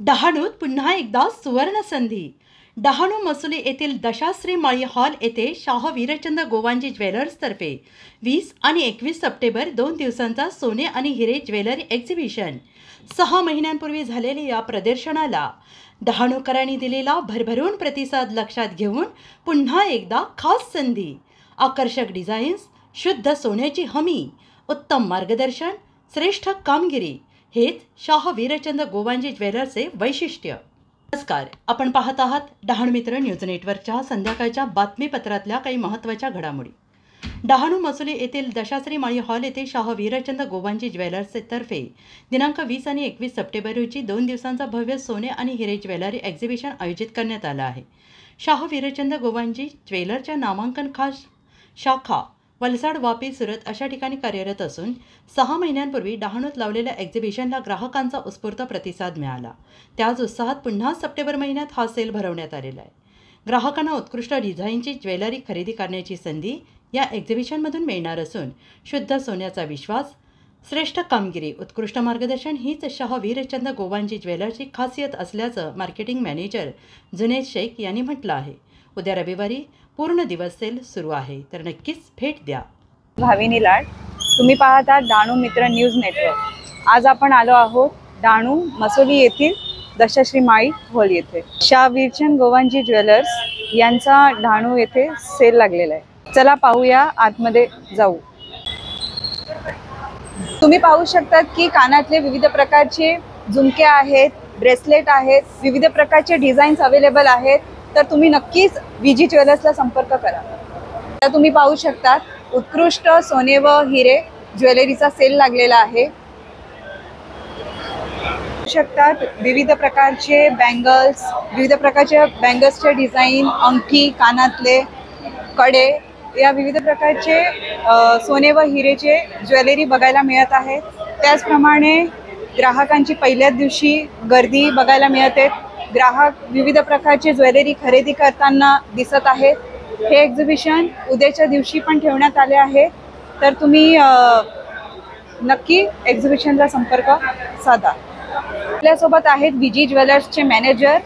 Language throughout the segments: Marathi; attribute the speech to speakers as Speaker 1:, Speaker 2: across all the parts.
Speaker 1: डहाणूत पुन्हा एकदा सुवर्ण संधी। डहाणू मसुली येथील दशाश्री माळी हॉल येथे शाह वीरचंद गोवांजी ज्वेलर्सतर्फे 20 आणि 21 सप्टेंबर 2 दिवसांचा सोने आणि हिरे ज्वेलरी एक्झिबिशन। 6 महिन्यांपूर्वी झालेल्या या प्रदर्शनाला डहाणूकरांनी दिलेला भरभरून प्रतिसाद लक्षात घेऊन पुन्हा एकदा खास संधी। आकर्षक डिझाईन्स, शुद्ध सोन्याची हमी, उत्तम मार्गदर्शन, श्रेष्ठ कामगिरी हेच शाह वीरचंद गोवांजी ज्वेलर्सचे वैशिष्ट्य। नमस्कार, आपण पाहत आहात डहाणू मित्र न्यूज नेटवर्कच्या संध्याकाळच्या बातमीपत्रातल्या काही महत्त्वाच्या घडामोडी। डहाणू मसुली येथील दशाश्री माळी हॉल येथे शाह वीरचंद गोवांजी ज्वेलर्सतर्फे दिनांक 20 आणि 21 सप्टेंबर रोजी 2 दिवसांचा भव्य सोने आणि हिरे ज्वेलरी एक्झिबिशन आयोजित करण्यात आलं आहे। शाह वीरचंद गोवांजी ज्वेलरच्या नामांकन खास शाखा वलसाड, वापी, सुरत अशा ठिकाणी कार्यरत असून 6 महिन्यांपूर्वी डहाणूत लावलेल्या एक्झिबिशनला ग्राहकांचा उत्स्फूर्त प्रतिसाद मिळाला। त्याच उत्साहात पुन्हा सप्टेंबर महिन्यात हा सेल भरवण्यात आलेला आहे। ग्राहकांना उत्कृष्ट डिझाईनची ज्वेलरी खरेदी करण्याची संधी या एक्झिबिशनमधून मिळणार असून शुद्ध सोन्याचा विश्वास, श्रेष्ठ कामगिरी, उत्कृष्ट मार्गदर्शन हीच शाह वीरचंद गोवांजी ज्वेलर्सची खासियत असल्याचं मार्केटिंग मॅनेजर जुनैद शेख यांनी म्हटलं आहे। उद्या रविवारी पूर्ण दिवस सेल सुरू आहे, तर नक्कीच भेट द्या।
Speaker 2: भाविनी लाड, तुम्ही पाहता डहाणू मित्र न्यूज नेटवर्क। आज आपण आलो आहोत डहाणू मसोली येथील दशाश्री माळी हॉल येथे। शाह वीरचंद गोवांजी ज्वेलर्स यांचा डहाणू येथे सेल लागलेला आहे। चला पाहूया, आतमध्ये जाऊ। तुम्ही पाहू शकता की कानातले विविध प्रकारचे झुमके आहेत, ब्रेसलेट आहेत, विविध प्रकारचे डिझाईन्स अवेलेबल आहेत। तर तुम्ही नक्कीच विजी ज्वेलर्सला संपर्क करा। तर तुम्ही पाहू शकता उत्कृष्ट सोने व हिरे ज्वेलरीचा सेल लागलेला आहे। शकतात विविध प्रकारचे बँगल्स, विविध प्रकारच्या बँगल्सचे डिझाईन, अंगठी, कानातले, कडे या विविध प्रकारचे सोने व हिरेचे ज्वेलरी बघायला मिळत आहे। त्याचप्रमाणे ग्राहकांची पहिल्याच दिवशी गर्दी बघायला मिळते। ग्राहक विविध प्रकारचे ज्वेलरी खरेदी करताना दिसत आहेत। हे एक्झिबिशन उद्याच्या दिवशी पण ठेवण्यात आले आहे, तर तुम्ही नक्की एक्झिबिशनला संपर्क साधा। आपल्यासोबत आहेत विजी ज्वेलर्सचे मॅनेजर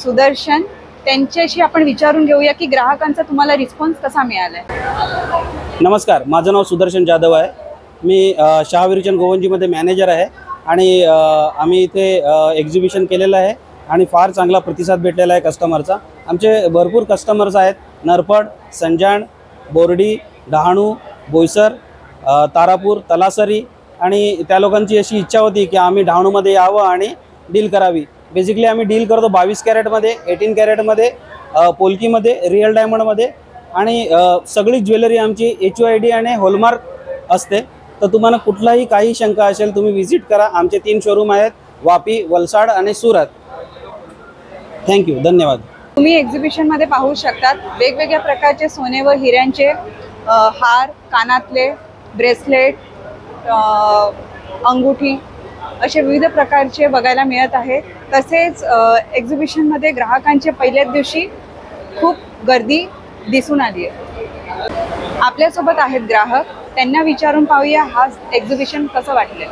Speaker 2: सुदर्शन। त्यांच्याशी आपण विचारून घेऊया की ग्राहकांचा तुम्हाला रिस्पॉन्स कसा मिळालाय।
Speaker 3: नमस्कार, माझं नाव सुदर्शन जाधव आहे। मी शाह वीरचंद गोवांजीमध्ये मॅनेजर आहे आणि आम्ही इथे एक्झिबिशन केलेलं आहे आणि फार चांगला प्रतिसाद भेटलेला आहे कस्टमरचा। आमचे भरपूर कस्टमर्स आहेत, नरपड, संजाण, बोर्डी, डहाणू, बोईसर, तारापूर, तलासरी, आणि त्या लोकांची अशी इच्छा होती की आम्ही डहाणूमध्ये यावं आणि डील करावी। बेसिकली आम्ही डील करतो 22 कॅरेटमध्ये, 18 कॅरेटमध्ये, पोल्कीमध्ये, रिअल डायमंडमध्ये, आणि सगळी ज्वेलरी आमची HUID आणि हॉलमार्क असते। तर तुम्हाला कुठलाही काही शंका असेल तुम्ही व्हिजिट करा। आमचे 3 शोरूम आहेत, वापी, वलसाड आणि सुरत। थँक्यू, धन्यवाद।
Speaker 2: तुम्ही एक्झिबिशनमध्ये पाहू शकता वेगवेगळ्या प्रकारचे सोने व हिऱ्यांचे हार, कानातले, ब्रेसलेट, अंगुठी असे विविध प्रकारचे बघायला मिळत आहे। तसेच एक्झिबिशनमध्ये ग्राहकांच्या पहिल्याच दिवशी खूप गर्दी दिसून आली आहे। आपल्यासोबत आहेत ग्राहक, त्यांना विचारून पाहूया हा एक्झिबिशन कसं वाटलं।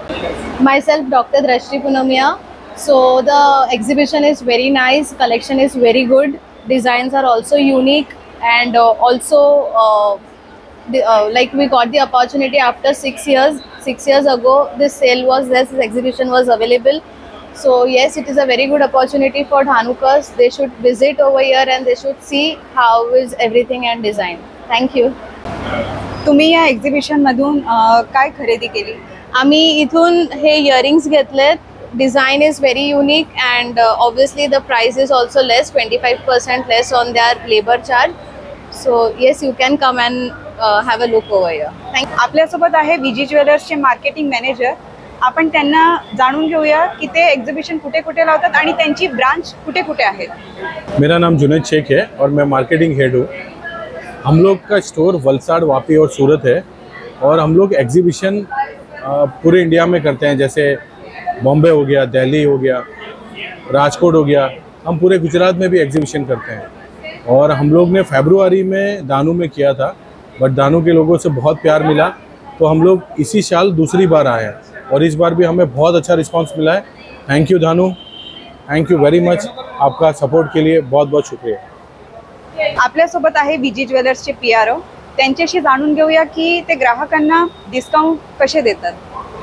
Speaker 4: Myself Dr. Drashti Punamiya. So the exhibition is very nice, collection is very good, designs are also unique, and also like we got the opportunity after 6 years. 6 years ago this sale was less, this exhibition was available. So yes, it is a very good opportunity for Dhanukars. They should visit over here and they should see how is everything and design. Thank you.
Speaker 2: तुम्ही या एक्झिबिशन मधून काय खरेदी केली?
Speaker 4: आम्ही इथून हे इयरिंग्स घेतलेत। Design is very unique and obviously the price is also less, 25% less on their labor charge. So yes, you can come and have a look over here. Thank you.
Speaker 2: आपल्यासोबत आहे विजी ज्वेलर्सचे मार्केटिंग मॅनेजर। आपण त्यांना जाणून घेऊया की ते एक्झिबिशन कुठे कुठे लावतात आणि त्यांची ब्रांच कुठे कुठे आहेत।
Speaker 5: मेरा नाम जुनैद शेख है और मैं मार्केटिंग हेड हूँ। हम लोग का स्टोर वलसाड़, वापी और सूरत है, और हम लोग एग्जीबिशन पूरे इंडिया में करते हैं। जैसे बॉम्बे हो गया, दिल्ली हो गया, राजकोट हो गया, हम पूरे गुजरात में भी एग्जीबिशन करते हैं। और हम लोग ने फरवरी में दानू में किया था, बट दानू के लोगों से बहुत प्यार मिला, तो हम लोग इसी साल दूसरी बार आए हैं और इस बार भी हमें बहुत अच्छा रिस्पांस मिला है। Thank you Danu. Thank you very much, आपका सपोर्ट के लिए बहुत बहुत शुक्रिया।
Speaker 2: आपल्यासोबत आहे विजी ज्वेलर्सचे PRO, त्यांच्याशी जाणून घेऊया की ते ग्राहकांना डिस्काउंट कसे देतात।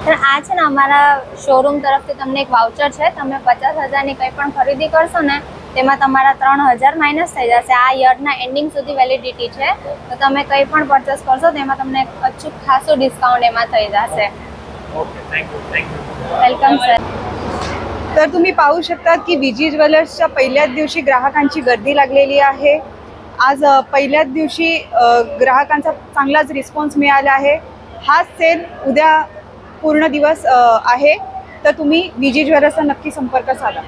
Speaker 6: तर આ છે ને અમારા શોરૂમ તરફથી તમને એક વાઉચર છે, તમે 50,000ની કંઈ પણ ખરીદી કરશો ને તેમાં તમારા 3,000 માઇનસ થઈ જશે। આ યરના એન્ડિંગ સુધી વેલિડિટી છે, તો તમે કંઈ પણ પરચેસ કરશો તેમાં તમને અચૂક ખાસું ડિસ્કાઉન્ટ એમાં થઈ જશે।
Speaker 7: Okay, thank you.
Speaker 6: Welcome sir.
Speaker 2: तर तुम्ही पाहू शकतात की विजी ज्वेलर्सच्या पहिल्याच दिवशी ग्राहकांची गर्दी लागलेली आहे। आज पहिल्याच दिवशी ग्राहकांचा चांगलाच रिस्पॉन्स मिळाला आहे। हाच सेल उद्या पूर्ण दिवस आहे, तर तुम्ही विजी ज्वेलर्सचा नक्की संपर्क साधा।